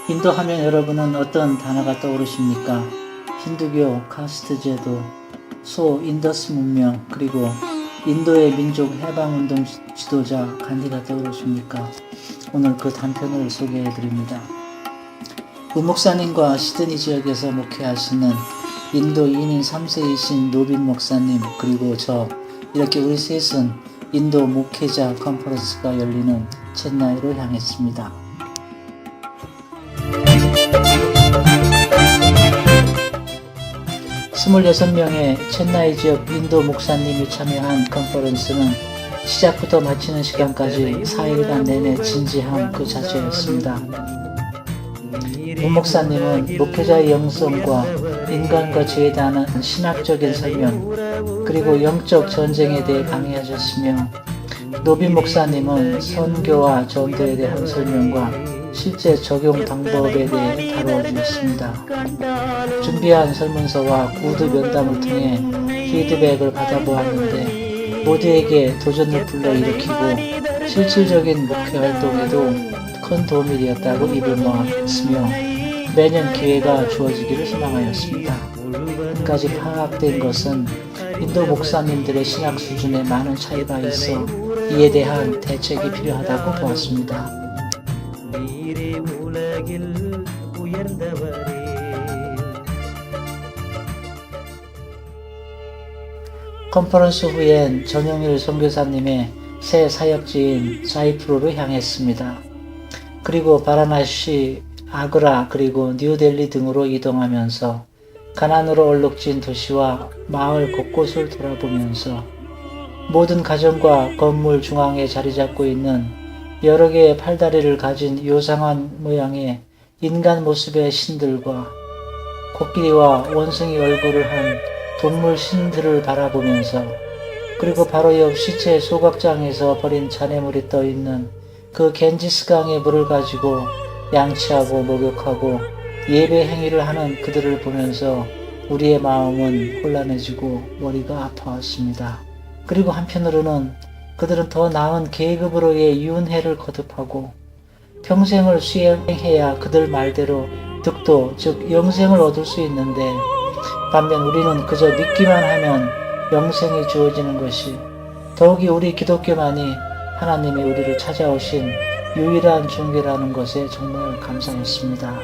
인도 하면 여러분은 어떤 단어가 떠오르십니까? 힌두교, 카스트 제도, 인더스 문명, 그리고 인도의 민족 해방운동 지도자 간디가 떠오르십니까? 오늘 그 단편을 소개해 드립니다. 우목사님과 시드니 지역에서 목회하시는 인도 이민 3세이신 노빈 목사님, 그리고 이렇게 우리 셋은 인도 목회자 컨퍼런스가 열리는 첸나이로 향했습니다. 26명의 첸나이 지역 인도 목사님이 참여한 컨퍼런스는 시작부터 마치는 시간까지 4일간 내내 진지한 그 자체였습니다. 문 목사님은 목회자의 영성과 인간과 죄에 대한 신학적인 설명, 그리고 영적 전쟁에 대해 강의하셨으며, 노빈 목사님은 선교와 전도에 대한 설명과 실제 적용 방법에 대해 다루어 주셨습니다. 준비한 설문서와 구두 면담을 통해 피드백을 받아보았는데 모두에게 도전을 불러일으키고 실질적인 목회 활동에도 큰 도움이 되었다고 입을 모았으며 매년 기회가 주어지기를 희망하였습니다. 끝까지 파악된 것은 인도 목사님들의 신학 수준에 많은 차이가 있어 이에 대한 대책이 필요하다고 보았습니다. 컨퍼런스 후엔 전영일 선교사님의 새 사역지인 자이프로로 향했습니다. 그리고 바라나시, 아그라, 그리고 뉴델리 등으로 이동하면서 가난으로 얼룩진 도시와 마을 곳곳을 돌아보면서 모든 가정과 건물 중앙에 자리 잡고 있는 여러 개의 팔다리를 가진 요상한 모양의 인간 모습의 신들과 코끼리와 원숭이 얼굴을 한 동물 신들을 바라보면서, 그리고 바로 옆 시체 소각장에서 버린 잔해물이 떠있는 그 겐지스강의 물을 가지고 양치하고 목욕하고 예배 행위를 하는 그들을 보면서 우리의 마음은 혼란해지고 머리가 아파왔습니다. 그리고 한편으로는 그들은 더 나은 계급으로의 윤회를 거듭하고 평생을 수행해야 그들 말대로 득도, 즉 영생을 얻을 수 있는데, 반면 우리는 그저 믿기만 하면 영생이 주어지는 것이, 더욱이 우리 기독교만이 하나님이 우리를 찾아오신 유일한 종교라는 것에 정말 감사했습니다.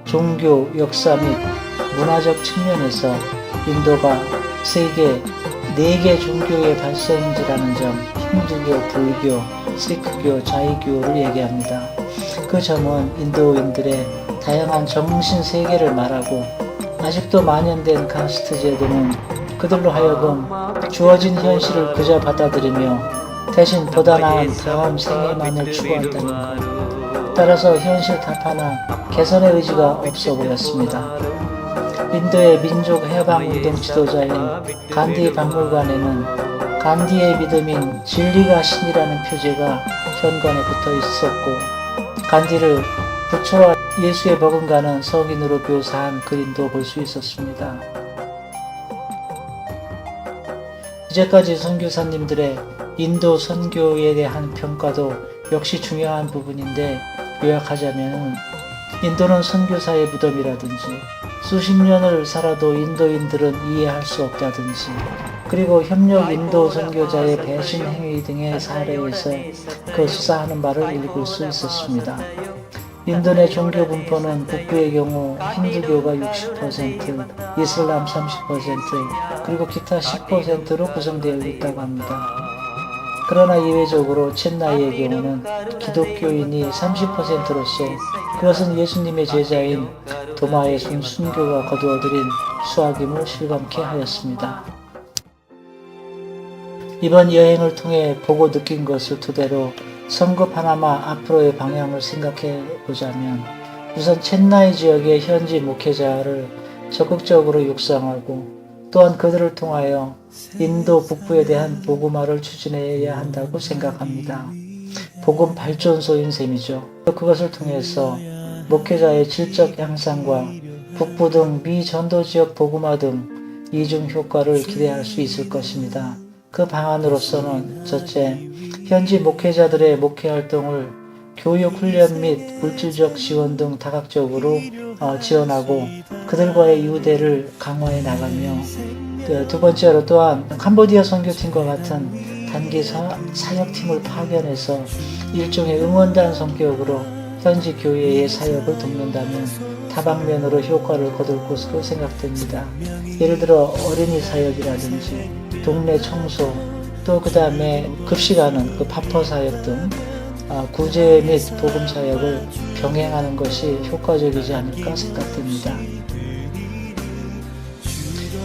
종교, 역사 및 문화적 측면에서 인도가 세계 4개 종교의 발생지라는 점, 힌두교, 불교, 시크교, 자이교를 얘기합니다. 그 점은 인도인들의 다양한 정신 세계를 말하고, 아직도 만연된 카스트 제도는 그들로 하여금 주어진 현실을 그저 받아들이며 대신 보다 나은 다음 생애만을 추구한다는 것. 따라서 현실 타파나 개선의 의지가 없어 보였습니다. 인도의 민족 해방운동 지도자인 간디 박물관에는 간디의 믿음인 진리가 신이라는 표제가 현관에 붙어 있었고, 간디를 부처와 예수의 버금가는 성인으로 묘사한 그림도 볼 수 있었습니다. 이제까지 선교사님들의 인도 선교에 대한 평가도 역시 중요한 부분인데, 요약하자면 인도는 선교사의 무덤이라든지 수십 년을 살아도 인도인들은 이해할 수 없다든지, 그리고 협력 인도 선교자의 배신 행위 등의 사례에서 그 수사하는 바를 읽을 수 있었습니다. 인도 내 종교 분포는 북부의 경우 힌두교가 60%, 이슬람 30%, 그리고 기타 10%로 구성되어 있다고 합니다. 그러나 이외적으로 첸나이의 경우는 기독교인이 30%로서 그것은 예수님의 제자인 도마의 손 순교가 거두어들인 수학임을 실감케 하였습니다. 이번 여행을 통해 보고 느낀 것을 토대로 선거 파나마 앞으로의 방향을 생각해 보자면, 우선 첸나이 지역의 현지 목회자를 적극적으로 육성하고, 또한 그들을 통하여 인도 북부에 대한 복음화를 추진해야 한다고 생각합니다. 복음 발전소인 셈이죠. 그것을 통해서 목회자의 질적 향상과 북부 등 미전도 지역 복음화 등 이중 효과를 기대할 수 있을 것입니다. 그 방안으로서는 첫째, 현지 목회자들의 목회 활동을 교육 훈련 및 물질적 지원 등 다각적으로 지원하고 그들과의 유대를 강화해 나가며, 두 번째로 또한 캄보디아 선교팀과 같은 단기 사역팀을 파견해서 일종의 응원단 성격으로 현지 교회의 사역을 돕는다면 다방면으로 효과를 거둘 것으로 생각됩니다. 예를 들어 어린이 사역이라든지 동네 청소, 또 그 다음에 급식하는 파퍼 사역 등 구제 및 복음 사역을 병행하는 것이 효과적이지 않을까 생각됩니다.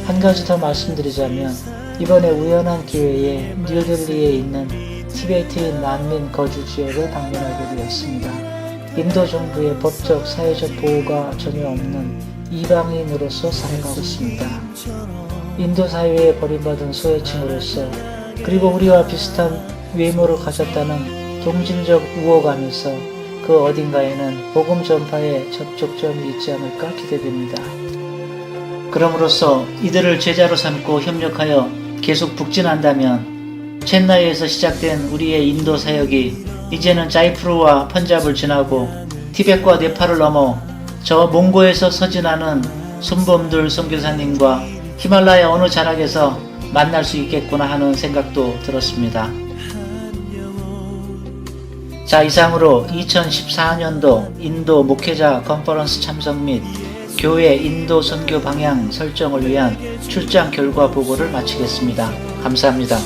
한 가지 더 말씀드리자면, 이번에 우연한 기회에 뉴델리에 있는 티베트인 난민 거주 지역을 방문하게 되었습니다. 인도 정부의 법적, 사회적 보호가 전혀 없는 이방인으로서 살아가고 있습니다. 인도 사회에 버림받은 소외층으로서, 그리고 우리와 비슷한 외모를 가졌다는 동질적 우호감에서 그 어딘가에는 복음 전파의 접촉점이 있지 않을까 기대됩니다. 그럼으로써 이들을 제자로 삼고 협력하여 계속 북진한다면 첸나이에서 시작된 우리의 인도 사역이 이제는 자이프루와 펀잡을 지나고 티벳과 네팔을 넘어 저 몽고에서 서진하는 순범들 선교사님과 히말라야 어느 자락에서 만날 수 있겠구나 하는 생각도 들었습니다. 자, 이상으로 2014년도 인도 목회자 컨퍼런스 참석 및 교회 인도 선교 방향 설정을 위한 출장 결과 보고를 마치겠습니다. 감사합니다.